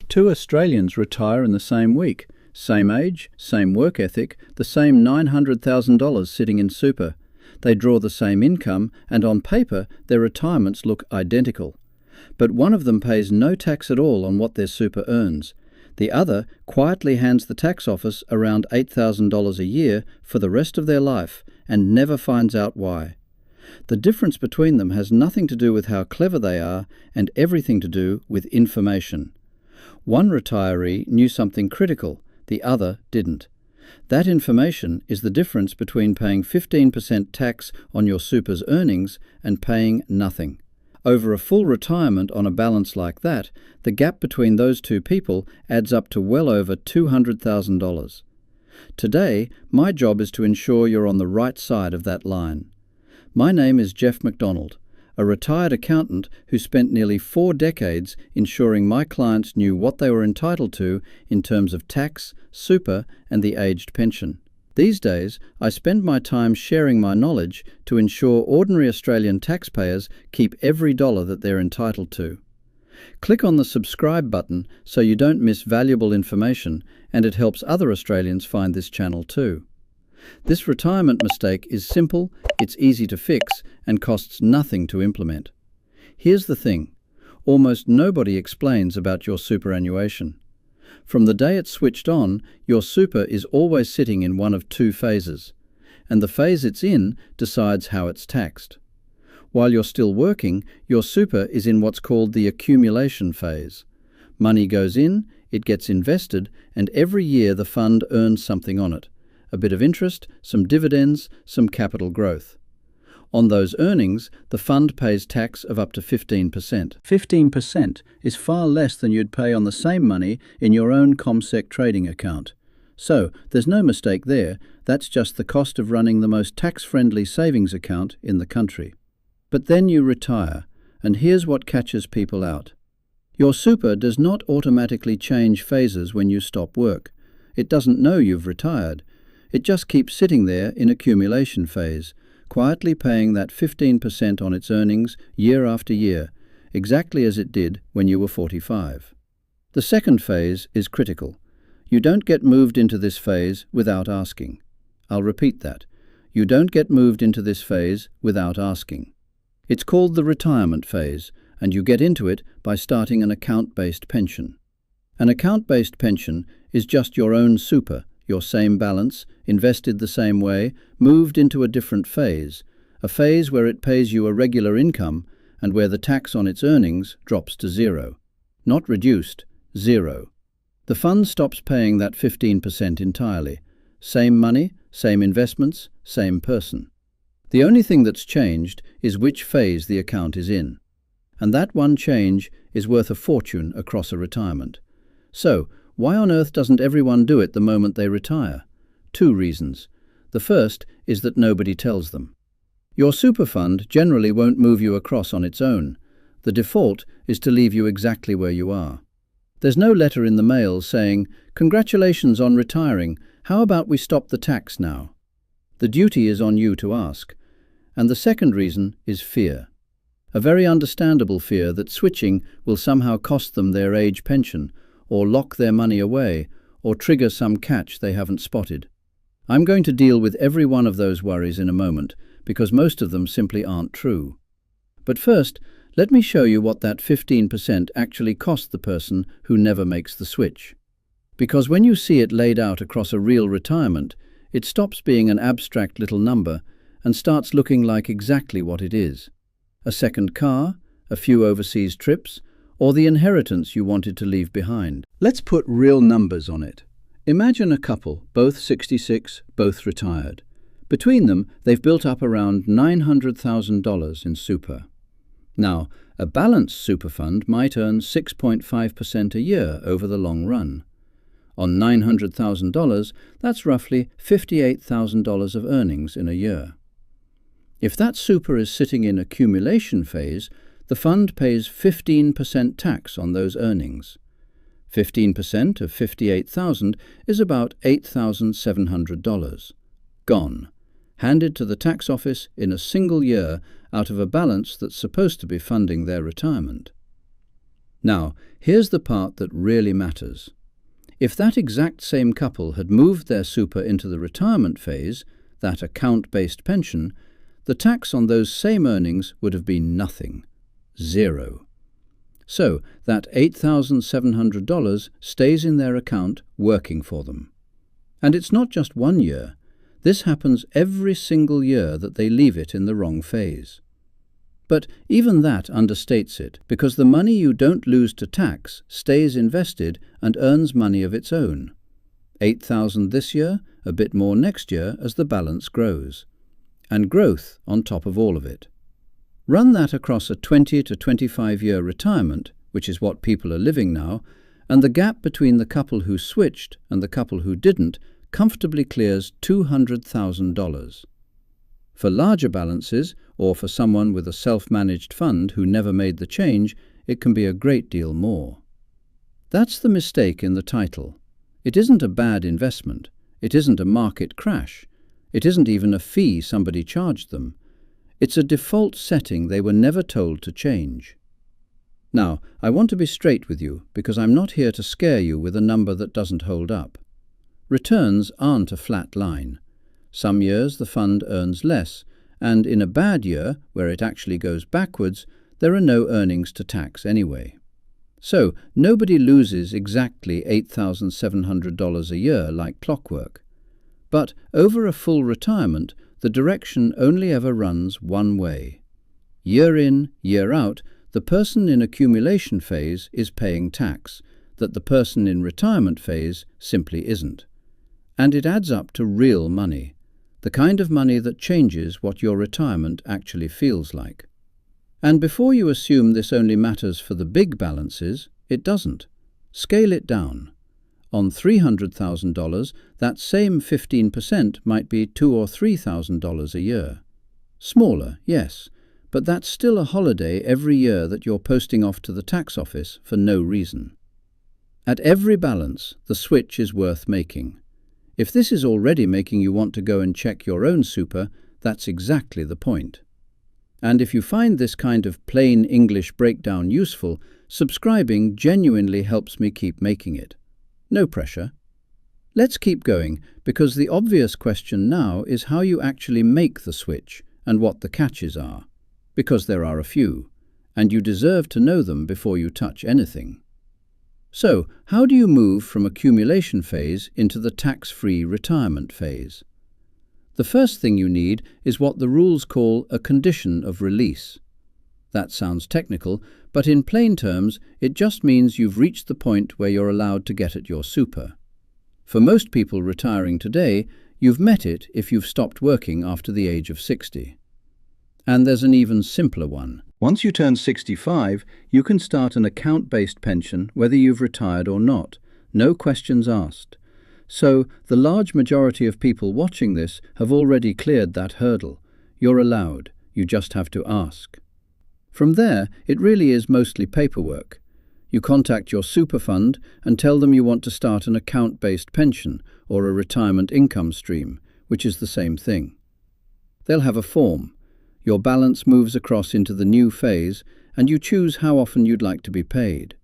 Two Australians retire in the same week. Same age, same work ethic, the same $900,000 sitting in super. They draw the same income, and on paper, their retirements look identical. But one of them pays no tax at all on what their super earns. The other quietly hands the tax office around $8,000 a year for the rest of their life and never finds out why. The difference between them has nothing to do with how clever they are and everything to do with information. One retiree knew something critical, the other didn't. That information is the difference between paying 15% tax on your super's earnings and paying nothing. Over a full retirement on a balance like that, the gap between those two people adds up to well over $200,000. Today, my job is to ensure you're on the right side of that line. My name is Jeff McDonald, a retired accountant who spent nearly 4 decades ensuring my clients knew what they were entitled to in terms of tax, super, and the aged pension. These days, I spend my time sharing my knowledge to ensure ordinary Australian taxpayers keep every dollar that they're entitled to. Click on the subscribe button so you don't miss valuable information, and it helps other Australians find this channel too. This retirement mistake is simple, it's easy to fix, and costs nothing to implement. Here's the thing. Almost nobody explains about your superannuation. From the day it's switched on, your super is always sitting in one of 2 phases, and the phase it's in decides how it's taxed. While you're still working, your super is in what's called the accumulation phase. Money goes in, it gets invested, and every year the fund earns something on it. A bit of interest, some dividends, some capital growth. On those earnings, the fund pays tax of up to 15%. 15% is far less than you'd pay on the same money in your own ComSec trading account. So, there's no mistake there, that's just the cost of running the most tax-friendly savings account in the country. But then you retire, and here's what catches people out. Your super does not automatically change phases when you stop work. It doesn't know you've retired. It just keeps sitting there in accumulation phase, quietly paying that 15% on its earnings year after year, exactly as it did when you were 45. The second phase is critical. You don't get moved into this phase without asking. I'll repeat that. You don't get moved into this phase without asking. It's called the retirement phase, and you get into it by starting an account-based pension. An account-based pension is just your own super, your same balance, invested the same way, moved into a different phase, a phase where it pays you a regular income and where the tax on its earnings drops to 0. Not reduced, 0. The fund stops paying that 15% entirely. Same money, same investments, same person. The only thing that's changed is which phase the account is in. And that one change is worth a fortune across a retirement. So, why on earth doesn't everyone do it the moment they retire? 2 reasons. The first is that nobody tells them. Your super fund generally won't move you across on its own. The default is to leave you exactly where you are. There's no letter in the mail saying, "Congratulations on retiring, how about we stop the tax now?" The duty is on you to ask. And the second reason is fear. A very understandable fear that switching will somehow cost them their age pension, or lock their money away, or trigger some catch they haven't spotted. I'm going to deal with every one of those worries in a moment, because most of them simply aren't true. But first, let me show you what that 15% actually cost the person who never makes the switch. Because when you see it laid out across a real retirement, it stops being an abstract little number and starts looking like exactly what it is. A second car, a few overseas trips, or the inheritance you wanted to leave behind. Let's put real numbers on it. Imagine a couple, both 66, both retired. Between them, they've built up around $900,000 in super. Now, a balanced super fund might earn 6.5% a year over the long run. On $900,000, that's roughly $58,000 of earnings in a year. If that super is sitting in accumulation phase, the fund pays 15% tax on those earnings. 15% of $58,000 is about $8,700. Gone. Handed to the tax office in a single year out of a balance that's supposed to be funding their retirement. Now, here's the part that really matters. If that exact same couple had moved their super into the retirement phase, that account-based pension, the tax on those same earnings would have been nothing. Zero. So, that $8,700 stays in their account working for them. And it's not just 1 year. This happens every single year that they leave it in the wrong phase. But even that understates it, because the money you don't lose to tax stays invested and earns money of its own. $8,000 this year, a bit more next year as the balance grows. And growth on top of all of it. Run that across a 20 to 25-year retirement, which is what people are living now, and the gap between the couple who switched and the couple who didn't comfortably clears $200,000. For larger balances, or for someone with a self-managed fund who never made the change, it can be a great deal more. That's the mistake in the title. It isn't a bad investment. It isn't a market crash. It isn't even a fee somebody charged them. It's a default setting they were never told to change. Now, I want to be straight with you, because I'm not here to scare you with a number that doesn't hold up. Returns aren't a flat line. Some years the fund earns less, and in a bad year, where it actually goes backwards, there are no earnings to tax anyway. So, nobody loses exactly $8,700 a year like clockwork. But over a full retirement, the direction only ever runs one way. Year in, year out, the person in accumulation phase is paying tax, that the person in retirement phase simply isn't. And it adds up to real money, the kind of money that changes what your retirement actually feels like. And before you assume this only matters for the big balances, it doesn't. Scale it down. On $300,000, that same 15% might be $2,000 or $3,000 a year. Smaller, yes, but that's still a holiday every year that you're posting off to the tax office for no reason. At every balance, the switch is worth making. If this is already making you want to go and check your own super, that's exactly the point. And if you find this kind of plain English breakdown useful, subscribing genuinely helps me keep making it. No pressure. Let's keep going, because the obvious question now is how you actually make the switch and what the catches are. Because there are a few, and you deserve to know them before you touch anything. So, how do you move from accumulation phase into the tax-free retirement phase? The first thing you need is what the rules call a condition of release. That sounds technical, but in plain terms, it just means you've reached the point where you're allowed to get at your super. For most people retiring today, you've met it if you've stopped working after the age of 60. And there's an even simpler one. Once you turn 65, you can start an account-based pension whether you've retired or not, no questions asked. So, the large majority of people watching this have already cleared that hurdle. You're allowed, you just have to ask. From there, it really is mostly paperwork. You contact your super fund and tell them you want to start an account-based pension or a retirement income stream, which is the same thing. They'll have a form. Your balance moves across into the new phase, and you choose how often you'd like to be paid.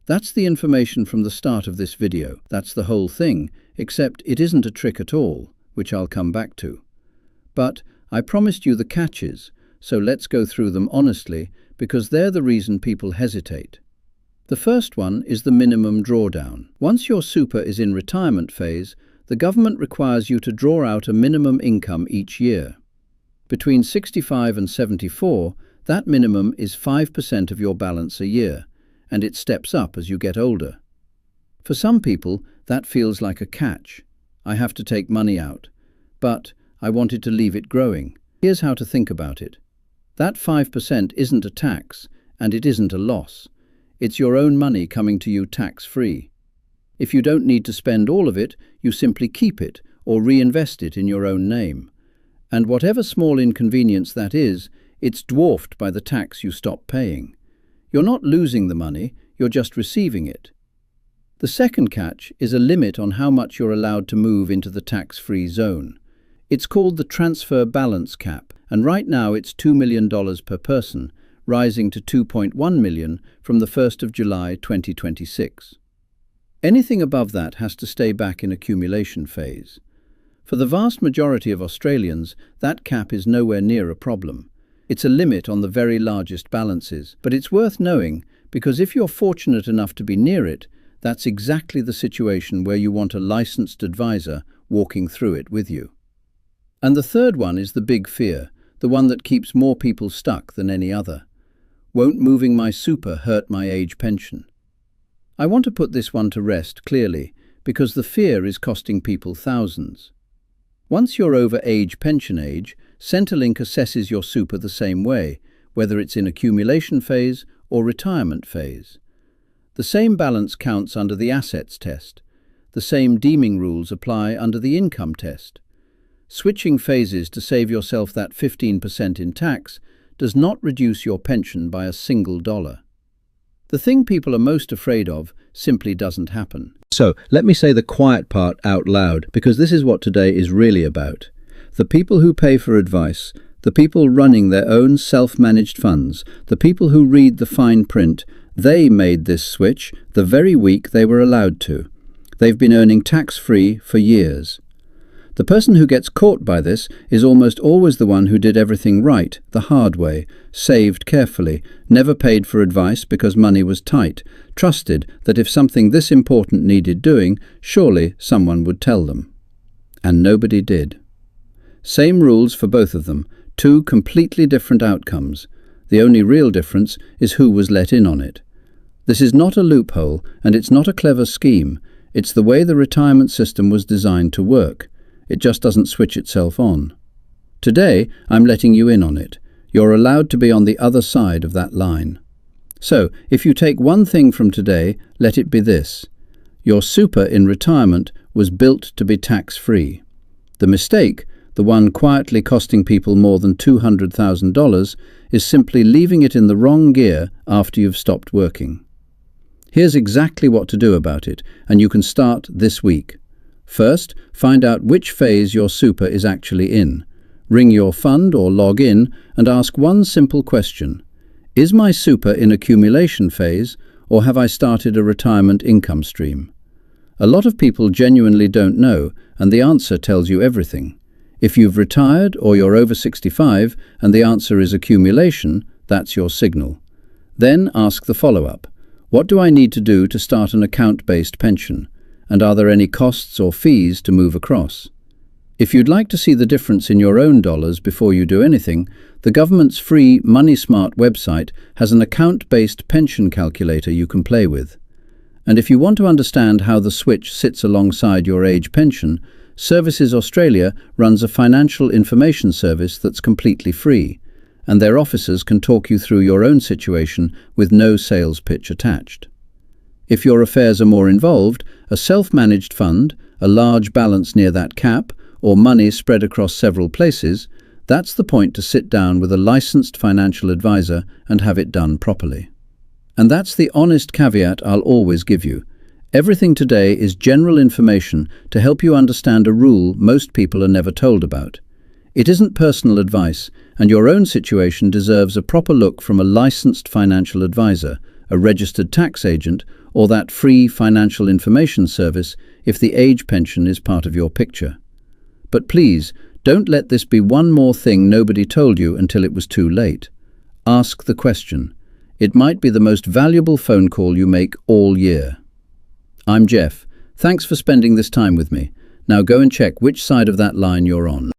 That's the information from the start of this video. That's the whole thing, except it isn't a trick at all, which I'll come back to. But I promised you the catches, so let's go through them honestly, because they're the reason people hesitate. The first one is the minimum drawdown. Once your super is in retirement phase, the government requires you to draw out a minimum income each year. Between 65 and 74, that minimum is 5% of your balance a year, and it steps up as you get older. For some people, that feels like a catch. I have to take money out, but I wanted to leave it growing. Here's how to think about it. That 5% isn't a tax, and it isn't a loss. It's your own money coming to you tax-free. If you don't need to spend all of it, you simply keep it or reinvest it in your own name. And whatever small inconvenience that is, it's dwarfed by the tax you stop paying. You're not losing the money, you're just receiving it. The second catch is a limit on how much you're allowed to move into the tax-free zone. It's called the transfer balance cap, and right now it's $2 million per person, rising to 2.1 million from the 1st of July 2026. Anything above that has to stay back in accumulation phase. For the vast majority of Australians, that cap is nowhere near a problem. It's a limit on the very largest balances, but it's worth knowing because if you're fortunate enough to be near it, that's exactly the situation where you want a licensed advisor walking through it with you. And the third one is the big fear, the one that keeps more people stuck than any other. Won't moving my super hurt my age pension? I want to put this one to rest clearly because the fear is costing people thousands. Once you're over pension age, Centrelink assesses your super the same way, whether it's in accumulation phase or retirement phase. The same balance counts under the assets test. The same deeming rules apply under the income test. Switching phases to save yourself that 15% in tax does not reduce your pension by a single dollar. The thing people are most afraid of simply doesn't happen. So, let me say the quiet part out loud, because this is what today is really about. The people who pay for advice, the people running their own self-managed funds, the people who read the fine print, they made this switch the very week they were allowed to. They've been earning tax-free for years. The person who gets caught by this is almost always the one who did everything right, the hard way, saved carefully, never paid for advice because money was tight, trusted that if something this important needed doing, surely someone would tell them. And nobody did. Same rules for both of them, two completely different outcomes. The only real difference is who was let in on it. This is not a loophole, and it's not a clever scheme. It's the way the retirement system was designed to work. It just doesn't switch itself on. Today, I'm letting you in on it. You're allowed to be on the other side of that line. So, if you take one thing from today, let it be this. Your super in retirement was built to be tax-free. The mistake, the one quietly costing people more than $200,000, is simply leaving it in the wrong gear after you've stopped working. Here's exactly what to do about it, and you can start this week. First, find out which phase your super is actually in. Ring your fund or log in and ask one simple question. Is my super in accumulation phase, or have I started a retirement income stream? A lot of people genuinely don't know, and the answer tells you everything. If you've retired or you're over 65 and the answer is accumulation, that's your signal. Then ask the follow-up. What do I need to do to start an account-based pension? And are there any costs or fees to move across? If you'd like to see the difference in your own dollars before you do anything, the government's free Money Smart website has an account-based pension calculator you can play with. And if you want to understand how the switch sits alongside your age pension, Services Australia runs a financial information service that's completely free, and their officers can talk you through your own situation with no sales pitch attached. If your affairs are more involved, a self-managed fund, a large balance near that cap, or money spread across several places, that's the point to sit down with a licensed financial advisor and have it done properly. And that's the honest caveat I'll always give you. Everything today is general information to help you understand a rule most people are never told about. It isn't personal advice, and your own situation deserves a proper look from a licensed financial advisor, a registered tax agent, or that free financial information service if the age pension is part of your picture. But please, don't let this be one more thing nobody told you until it was too late. Ask the question. It might be the most valuable phone call you make all year. I'm Jeff. Thanks for spending this time with me. Now go and check which side of that line you're on.